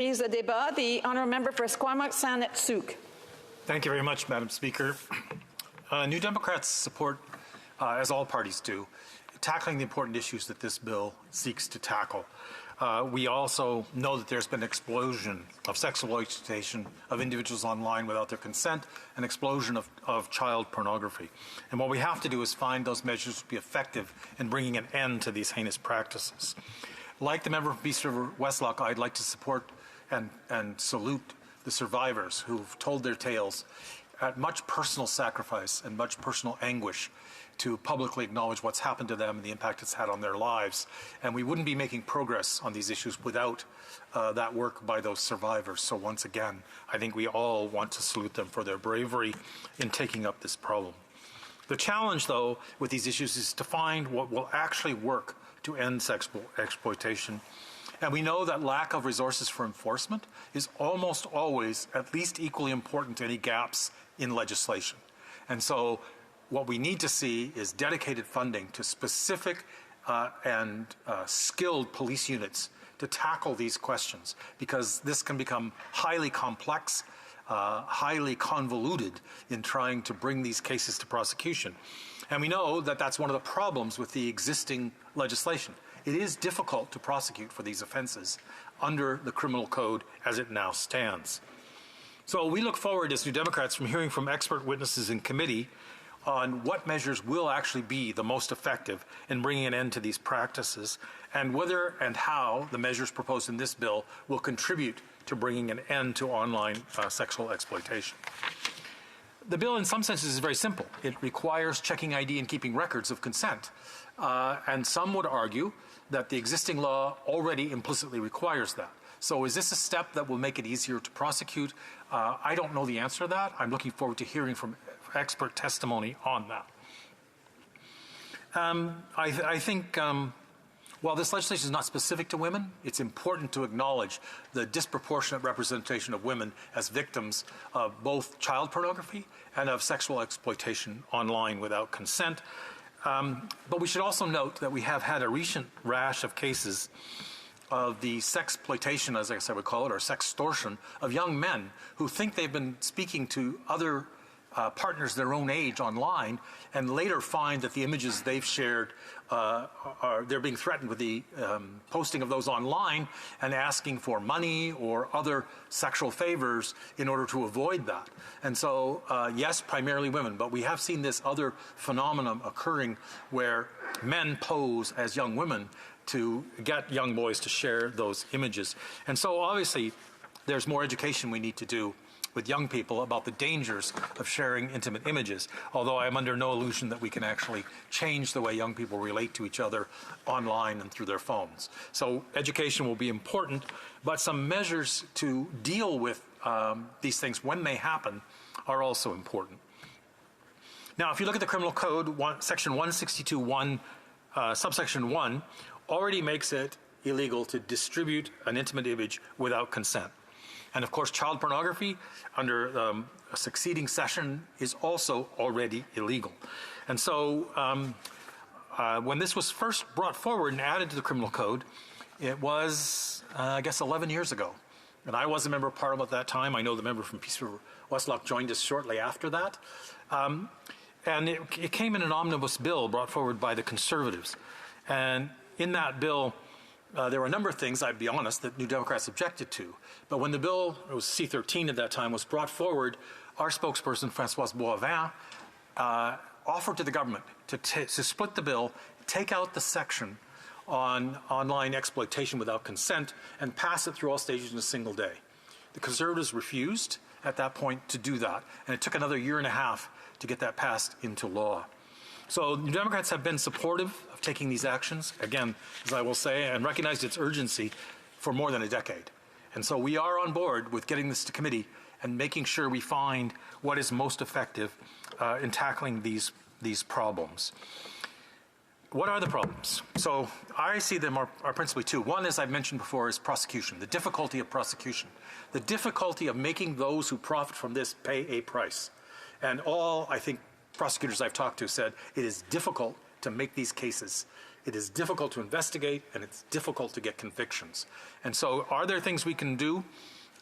The débat. The honourable member for Esquimalt-Saanich-Sooke. Thank you very much, Madam Speaker. New Democrats support, as all parties do, tackling the important issues that this bill seeks to tackle. We also know that there's been an explosion of sexual exploitation of individuals online without their consent, an explosion of child pornography. And what we have to do is find those measures to be effective in bringing an end to these heinous practices. Like the member from Peace River Westlock, I'd like to support and salute the survivors who've told their tales at much personal sacrifice and much personal anguish to publicly acknowledge what's happened to them and the impact it's had on their lives. And we wouldn't be making progress on these issues without that work by those survivors. So once again, I think we all want to salute them for their bravery in taking up this problem. The challenge, though, with these issues is to find what will actually work to end sexual exploitation. And we know that lack of resources for enforcement is almost always at least equally important to any gaps in legislation. And so what we need to see is dedicated funding to specific and skilled police units to tackle these questions, because this can become highly complex, highly convoluted in trying to bring these cases to prosecution. And we know that that's one of the problems with the existing legislation. It is difficult to prosecute for these offenses under the criminal code as it now stands. So we look forward as New Democrats from hearing from expert witnesses in committee on what measures will actually be the most effective in bringing an end to these practices, and whether and how the measures proposed in this bill will contribute to bringing an end to online sexual exploitation. The bill in some senses is very simple. It requires checking ID and keeping records of consent. And some would argue that the existing law already implicitly requires that. So is this a step that will make it easier to prosecute? I don't know the answer to that. I'm looking forward to hearing from expert testimony on that. I think while this legislation is not specific to women, it's important to acknowledge the disproportionate representation of women as victims of both child pornography and of sexual exploitation online without consent. But we should also note that we have had a recent rash of cases of the sexploitation, as I guess I would call it, or sextortion of young men who think they've been speaking to other partners their own age online, and later find that the images they've shared they're being threatened with the posting of those online and asking for money or other sexual favors in order to avoid that. And so, yes, primarily women, but we have seen this other phenomenon occurring where men pose as young women to get young boys to share those images. And so obviously there's more education we need to do with young people about the dangers of sharing intimate images, although I'm under no illusion that we can actually change the way young people relate to each other online and through their phones. So education will be important, but some measures to deal with these things when they happen are also important. Now, if you look at the criminal code, section 162.1, subsection 1, already makes it illegal to distribute an intimate image without consent. And of course, child pornography under a succeeding section is also already illegal. And so when this was first brought forward and added to the criminal code, it was, I guess, 11 years ago. And I was a member of Parliament at that time. I know the member from Peace River Westlock joined us shortly after that. And it came in an omnibus bill brought forward by the Conservatives. And in that bill, there were a number of things, I'd be honest, that New Democrats objected to. But when the bill, it was C-13 at that time, was brought forward, our spokesperson, Françoise Boivin, offered to the government to split the bill, take out the section on online exploitation without consent, and pass it through all stages in a single day. The Conservatives refused at that point to do that, and it took another year and a half to get that passed into law. So New Democrats have been supportive of taking these actions, again, as I will say, and recognized its urgency for more than a decade. And so we are on board with getting this to committee and making sure we find what is most effective in tackling these problems. What are the problems? So I see them are principally two. One, as I've mentioned before, is prosecution, the difficulty of prosecution, the difficulty of making those who profit from this pay a price. And all, I think, prosecutors I've talked to said it is difficult to make these cases It is difficult to investigate, and it's difficult to get convictions. And so are there things we can do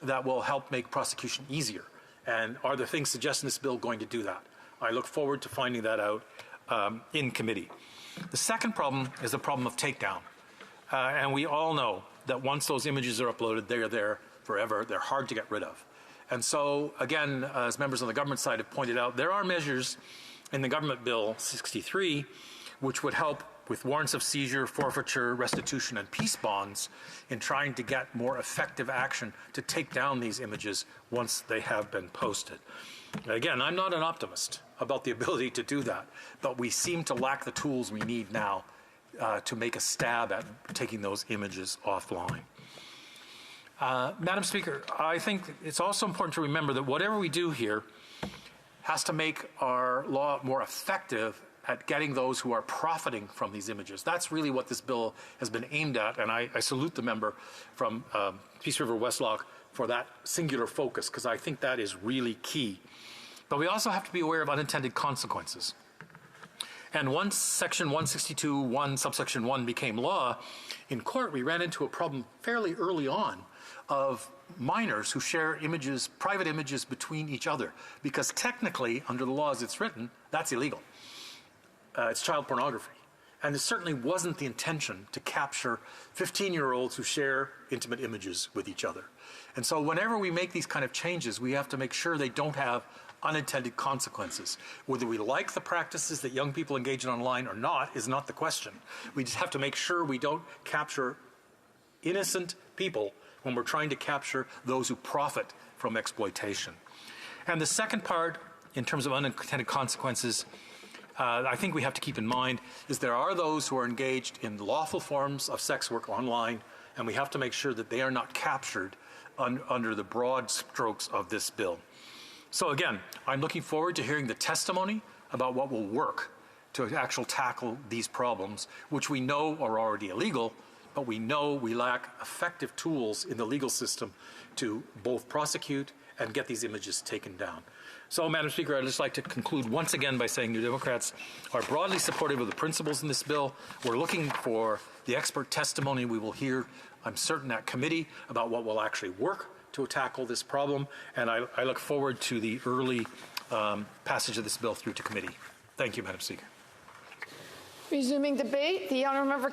that will help make prosecution easier? And are there things suggested in this bill going to do that? I look forward to finding that out in committee. The second problem is the problem of takedown. And we all know that once those images are uploaded, they're there forever. They're hard to get rid of. And so, again, as members on the government side have pointed out, there are measures in the government bill 63 which would help with warrants of seizure, forfeiture, restitution, and peace bonds in trying to get more effective action to take down these images once they have been posted. Again, I'm not an optimist about the ability to do that, but we seem to lack the tools we need now to make a stab at taking those images offline. Madam Speaker, I think it's also important to remember that whatever we do here has to make our law more effective at getting those who are profiting from these images. That's really what this bill has been aimed at, and I salute the member from Peace River Westlock for that singular focus, because I think that is really key. But we also have to be aware of unintended consequences. And once Section 162(1) subsection 1 became law, in court we ran into a problem fairly early on of minors who share images, private images between each other, because technically, under the law as it's written, that's illegal. It's child pornography. And it certainly wasn't the intention to capture 15-year-olds who share intimate images with each other. And so whenever we make these kind of changes, we have to make sure they don't have unintended consequences. Whether we like the practices that young people engage in online or not is not the question. We just have to make sure we don't capture innocent people when we're trying to capture those who profit from exploitation. And the second part, in terms of unintended consequences, I think we have to keep in mind is there are those who are engaged in lawful forms of sex work online, and we have to make sure that they are not captured under the broad strokes of this bill. So again, I'm looking forward to hearing the testimony about what will work to actually tackle these problems, which we know are already illegal, but we know we lack effective tools in the legal system to both prosecute and get these images taken down. So, Madam Speaker, I'd just like to conclude once again by saying New Democrats are broadly supportive of the principles in this bill. We're looking for the expert testimony we will hear, I'm certain, at committee about what will actually work to tackle this problem, and I look forward to the early passage of this bill through to committee. Thank you, Madam Speaker. Resuming debate, the honourable member